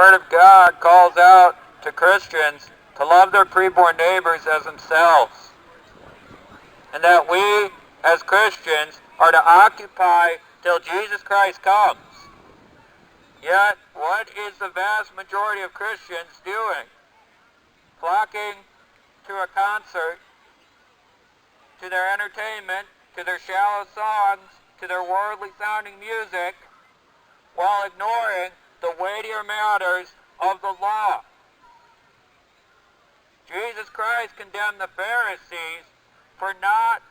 Word of God calls out to Christians to love their preborn neighbors as themselves, and that we, as Christians, are to occupy till Jesus Christ comes. Yet, what is the vast majority of Christians doing? Flocking to a concert, to their entertainment, to their shallow songs, to their worldly sounding music, while ignoring the weightier matters of the law. Jesus Christ condemned the Pharisees for ignoring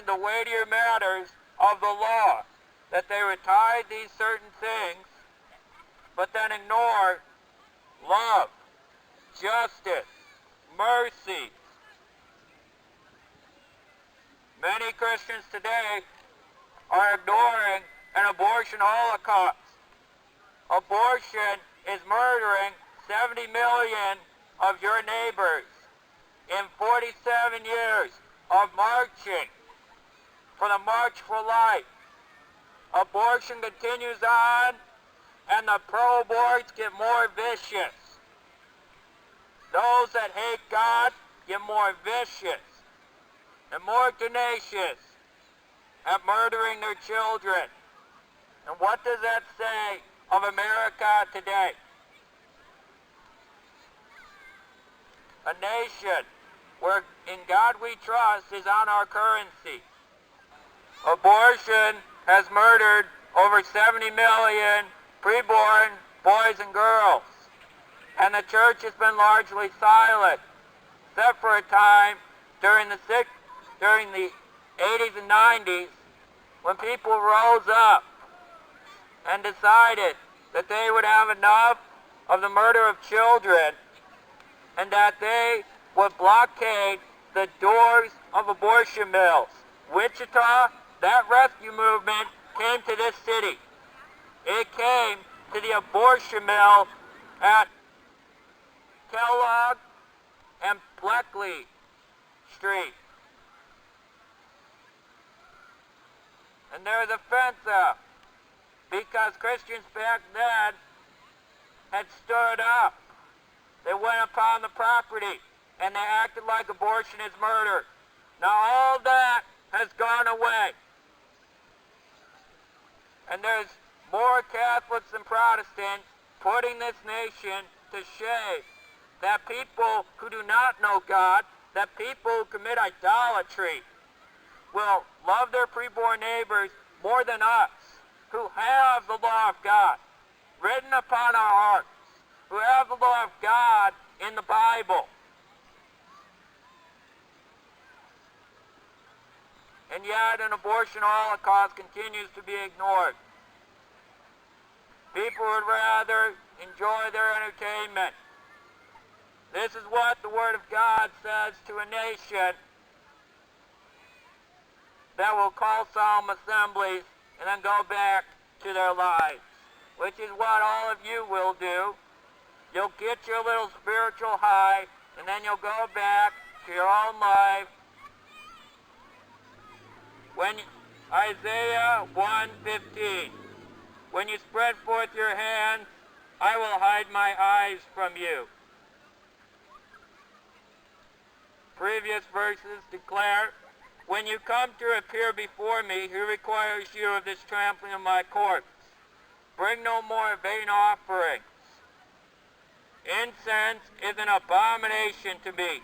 the weightier matters of the law, that they would tithe these certain things, but then ignore love, justice, mercy. Many Christians today are ignoring an abortion holocaust. Abortion is murdering 70 million of your neighbors in 47 years of marching for the March for Life. Abortion continues on, and the pro-aborts get more vicious. Those that hate God get more vicious and more tenacious at murdering their children. And what does that say of America today? A nation where in God we trust is on our currency. Abortion has murdered over 70 million preborn boys and girls, and the church has been largely silent, except for a time during the 80s and 90s when people rose up and decided that they would have enough of the murder of children and that they would blockade the doors of abortion mills. Wichita, that rescue movement came to this city. It came to the abortion mill at Kellogg and Bleckley Street. And there was a fence up because Christians back then had stood up. They went upon the property and they acted like abortion is murder. Now all that has gone away. And there's more Catholics than Protestants putting this nation to shame. That people who do not know God, that people who commit idolatry, will love their preborn neighbors more than us, who have the law of God written upon our hearts, who have the law of God in the Bible. And yet an abortion holocaust continues to be ignored. People would rather enjoy their entertainment. This is what the Word of God says to a nation that will call solemn assemblies and then go back to their lives, which is what all of you will do. You'll get your little spiritual high, and then you'll go back to your own life. Isaiah 1:15, when you spread forth your hands, I will hide my eyes from you. Previous verses declare, when you come to appear before me, who requires you of this trampling of my corpse? Bring no more vain offerings. Incense is an abomination to me.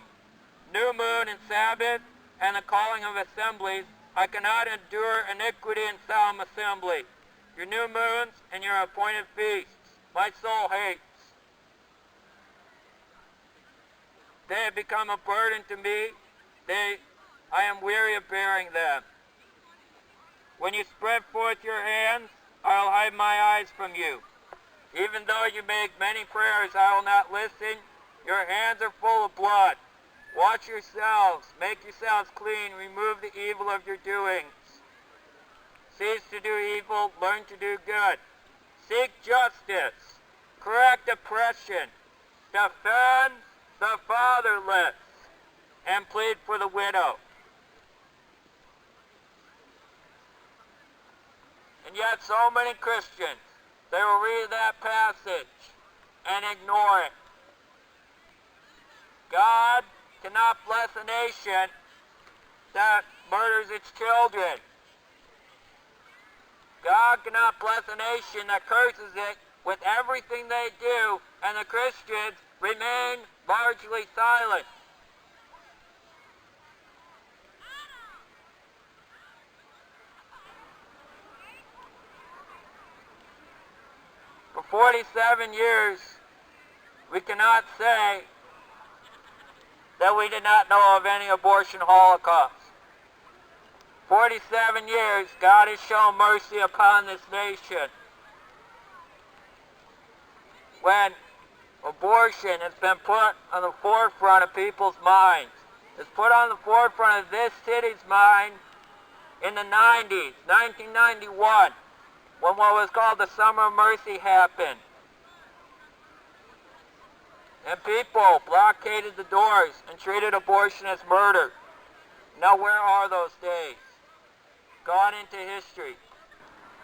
New moon and Sabbath and the calling of assemblies, I cannot endure iniquity and solemn assembly. Your new moons and your appointed feasts, my soul hates. They have become a burden to me. I am weary of bearing them. When you spread forth your hands, I will hide my eyes from you. Even though you make many prayers, I will not listen. Your hands are full of blood. Wash yourselves, make yourselves clean, remove the evil of your doings. Cease to do evil, learn to do good. Seek justice, correct oppression, defend the fatherless, and plead for the widow. And yet so many Christians, they will read that passage and ignore it. God cannot bless a nation that murders its children. God cannot bless a nation that curses it with everything they do, and the Christians remain largely silent. For 47 years, we cannot say that we did not know of any abortion holocaust. 47 years, God has shown mercy upon this nation. When abortion has been put on the forefront of people's minds, it's put on the forefront of this city's mind in the 90s, 1991, when what was called the Summer of Mercy happened. And people blockaded the doors and treated abortion as murder. Now where are those days? Gone into history.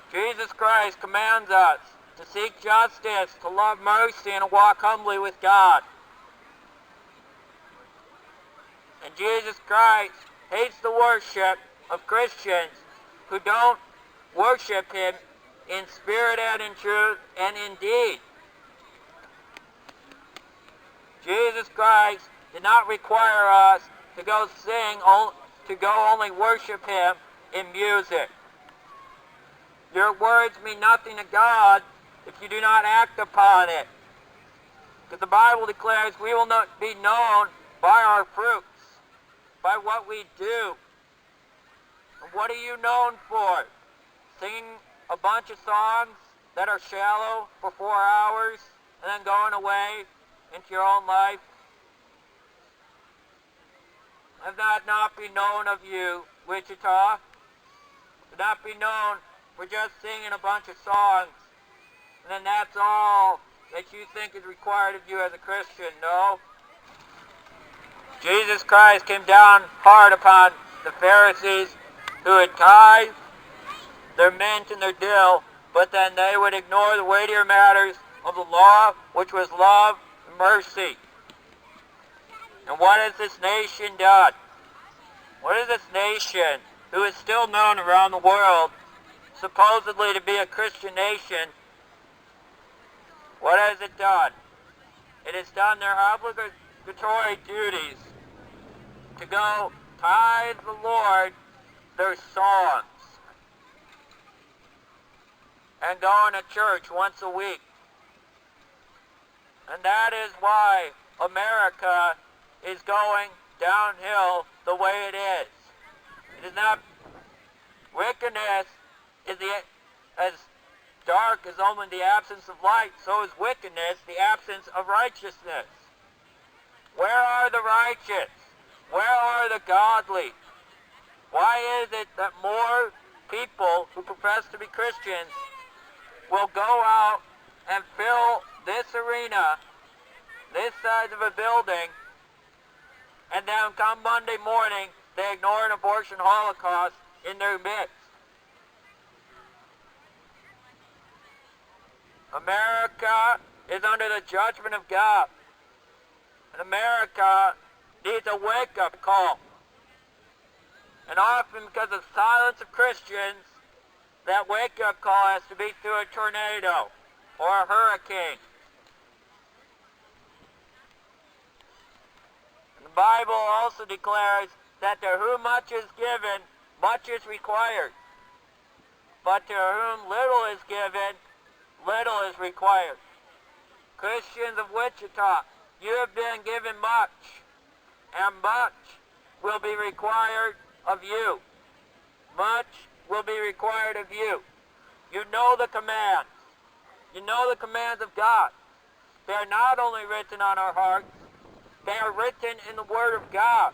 Jesus Christ commands us to seek justice, to love mercy, and to walk humbly with God. And Jesus Christ hates the worship of Christians who don't worship Him in spirit and in truth and in deed. Jesus Christ did not require us to go only worship Him in music. Your words mean nothing to God if you do not act upon it. Because the Bible declares we will not be known by our fruits, by what we do. And what are you known for? Singing a bunch of songs that are shallow for 4 hours and then going away into your own life? Let that not be known of you, Wichita. Let not be known for just singing a bunch of songs, and then that's all that you think is required of you as a Christian. No. Jesus Christ came down hard upon the Pharisees who had tithed their mint and their dill, but then they would ignore the weightier matters of the law, which was love and mercy. And what has this nation done? What is this nation, who is still known around the world, supposedly to be a Christian nation, what has it done? It has done their obligatory duties to go tithe the Lord their songs and going to church once a week. And that is why America is going downhill the way it is. It is not. Wickedness is as dark as only the absence of light, so is wickedness the absence of righteousness. Where are the righteous? Where are the godly? Why is it that more people who profess to be Christians will go out and fill this arena, this side of a building, and then come Monday morning, they ignore an abortion holocaust in their midst? America is under the judgment of God. And America needs a wake-up call. And often because of the silence of Christians, that wake-up call has to be through a tornado or a hurricane. And the Bible also declares that to whom much is given, much is required. But to whom little is given, little is required. Christians of Wichita, you have been given much, and much will be required of you. Much will be required of you. You know the commands. You know the commands of God. They are not only written on our hearts, they are written in the Word of God.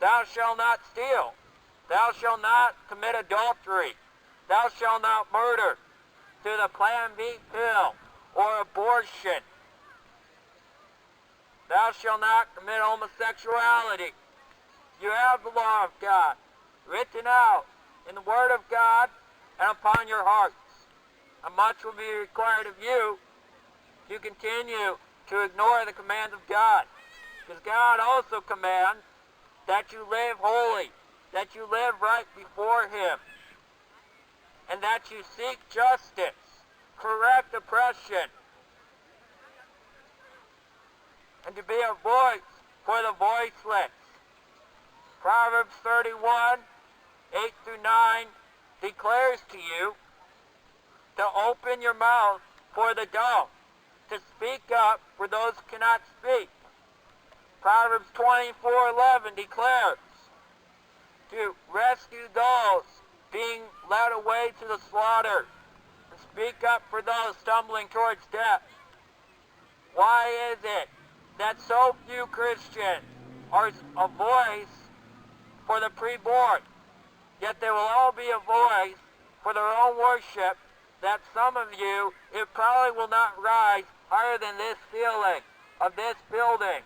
Thou shalt not steal. Thou shalt not commit adultery. Thou shalt not murder. Through the Plan B pill or abortion. Thou shalt not commit homosexuality. You have the law of God written out in the Word of God and upon your hearts. and much will be required of you if you continue to ignore the commands of God. Because God also commands that you live holy, that you live right before Him, and that you seek justice, correct oppression, and to be a voice for the voiceless. Proverbs 31, 8 through 9 declares to you to open your mouth for the dumb, to speak up for those who cannot speak. Proverbs 24:11 declares to rescue those being led away to the slaughter, and speak up for those stumbling towards death. Why is it that so few Christians are a voice for the preborn, yet there will all be a voice for their own worship, that some of you, it probably will not rise higher than this ceiling of this building?